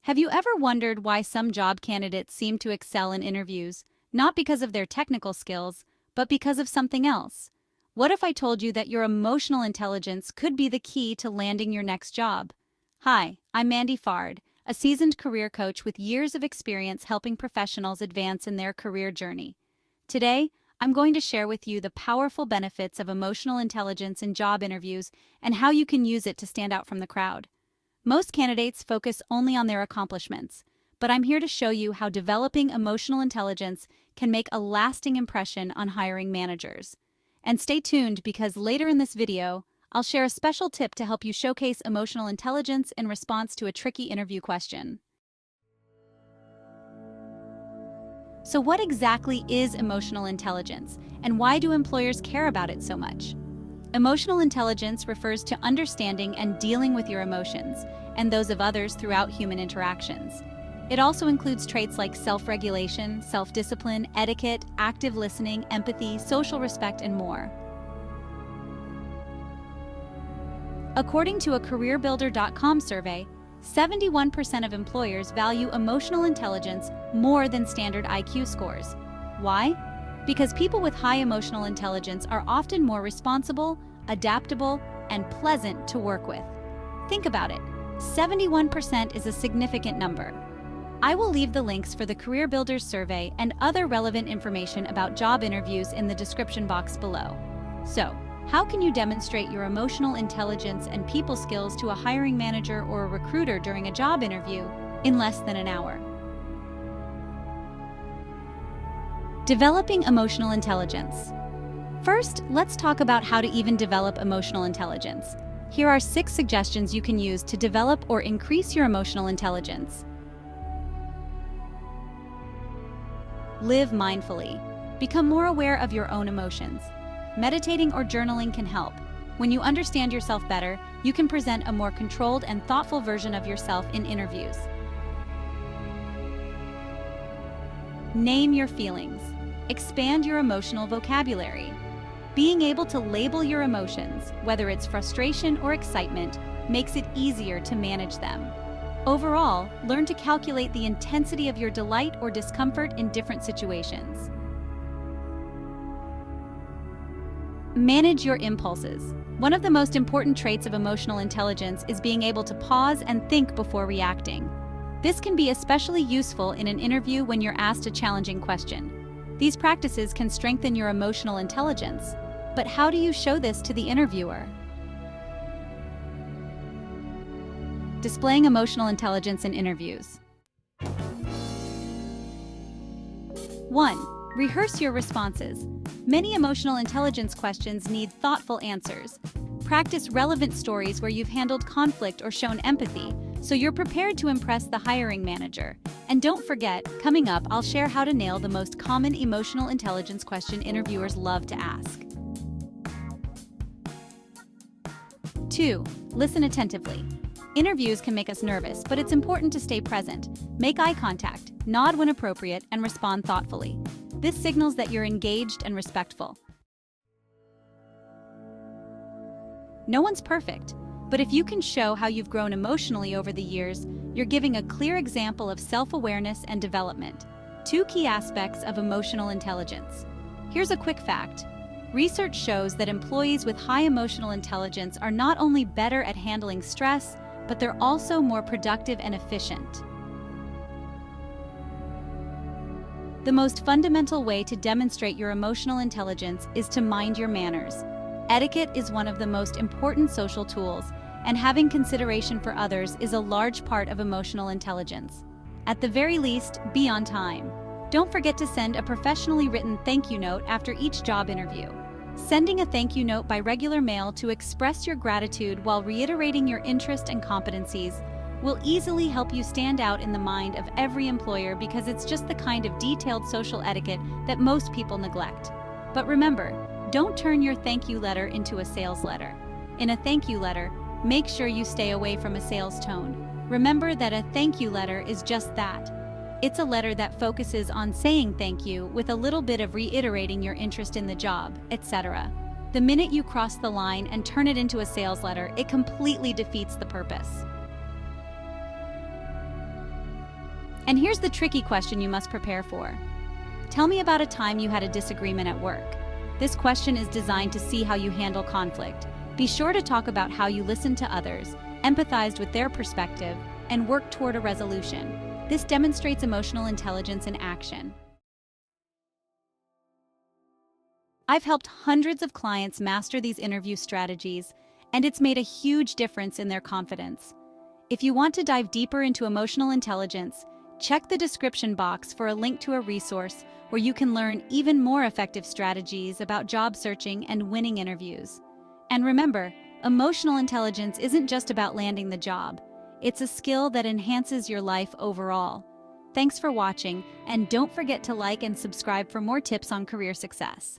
Have you ever wondered why some job candidates seem to excel in interviews, not because of their technical skills, but because of something else? What if I told you that your emotional intelligence could be the key to landing your next job? Hi, I'm Mandy Fard, a seasoned career coach with years of experience helping professionals advance in their career journey. Today, I'm going to share with you the powerful benefits of emotional intelligence in job interviews and how you can use it to stand out from the crowd. Most candidates focus only on their accomplishments, but I'm here to show you how developing emotional intelligence can make a lasting impression on hiring managers. And stay tuned because later in this video, I'll share a special tip to help you showcase emotional intelligence in response to a tricky interview question. So what exactly is emotional intelligence, and why do employers care about it so much? Emotional intelligence refers to understanding and dealing with your emotions and those of others throughout human interactions. It also includes traits like self-regulation, self-discipline, etiquette, active listening, empathy, social respect, and more. According to a CareerBuilder.com survey, 71% of employers value emotional intelligence more than standard IQ scores. Why? Because people with high emotional intelligence are often more responsible, adaptable, and pleasant to work with. Think about it. 71% is a significant number. I will leave the links for the Career Builders survey and other relevant information about job interviews in the description box below. So, how can you demonstrate your emotional intelligence and people skills to a hiring manager or a recruiter during a job interview in less than an hour? Developing emotional intelligence. First, let's talk about how to even develop emotional intelligence. Here are 6 suggestions you can use to develop or increase your emotional intelligence. Live mindfully. Become more aware of your own emotions. Meditating or journaling can help. When you understand yourself better, you can present a more controlled and thoughtful version of yourself in interviews. Name your feelings. Expand your emotional vocabulary. Being able to label your emotions, whether it's frustration or excitement, makes it easier to manage them. Overall, learn to calculate the intensity of your delight or discomfort in different situations. Manage your impulses. One of the most important traits of emotional intelligence is being able to pause and think before reacting. This can be especially useful in an interview when you're asked a challenging question. These practices can strengthen your emotional intelligence. But how do you show this to the interviewer? Displaying emotional intelligence in interviews. 1. Rehearse your responses. Many emotional intelligence questions need thoughtful answers. Practice relevant stories where you've handled conflict or shown empathy, so you're prepared to impress the hiring manager. And don't forget, coming up, I'll share how to nail the most common emotional intelligence question interviewers love to ask. 2. Listen attentively. Interviews can make us nervous, but it's important to stay present. Make eye contact, nod when appropriate, and respond thoughtfully. This signals that you're engaged and respectful. No one's perfect, but if you can show how you've grown emotionally over the years, you're giving a clear example of self-awareness and development. 2 key aspects of emotional intelligence. Here's a quick fact. Research shows that employees with high emotional intelligence are not only better at handling stress, but they're also more productive and efficient. The most fundamental way to demonstrate your emotional intelligence is to mind your manners. Etiquette is one of the most important social tools, and having consideration for others is a large part of emotional intelligence. At the very least, be on time. Don't forget to send a professionally written thank you note after each job interview. Sending a thank you note by regular mail to express your gratitude while reiterating your interest and competencies will easily help you stand out in the mind of every employer because it's just the kind of detailed social etiquette that most people neglect. But remember, don't turn your thank you letter into a sales letter. In a thank you letter, make sure you stay away from a sales tone. Remember that a thank you letter is just that. It's a letter that focuses on saying thank you with a little bit of reiterating your interest in the job, etc. The minute you cross the line and turn it into a sales letter, it completely defeats the purpose. And here's the tricky question you must prepare for. Tell me about a time you had a disagreement at work. This question is designed to see how you handle conflict. Be sure to talk about how you listened to others, empathized with their perspective, and worked toward a resolution. This demonstrates emotional intelligence in action. I've helped hundreds of clients master these interview strategies, and it's made a huge difference in their confidence. If you want to dive deeper into emotional intelligence, check the description box for a link to a resource where you can learn even more effective strategies about job searching and winning interviews. And remember, emotional intelligence isn't just about landing the job. It's a skill that enhances your life overall. Thanks for watching, and don't forget to like and subscribe for more tips on career success.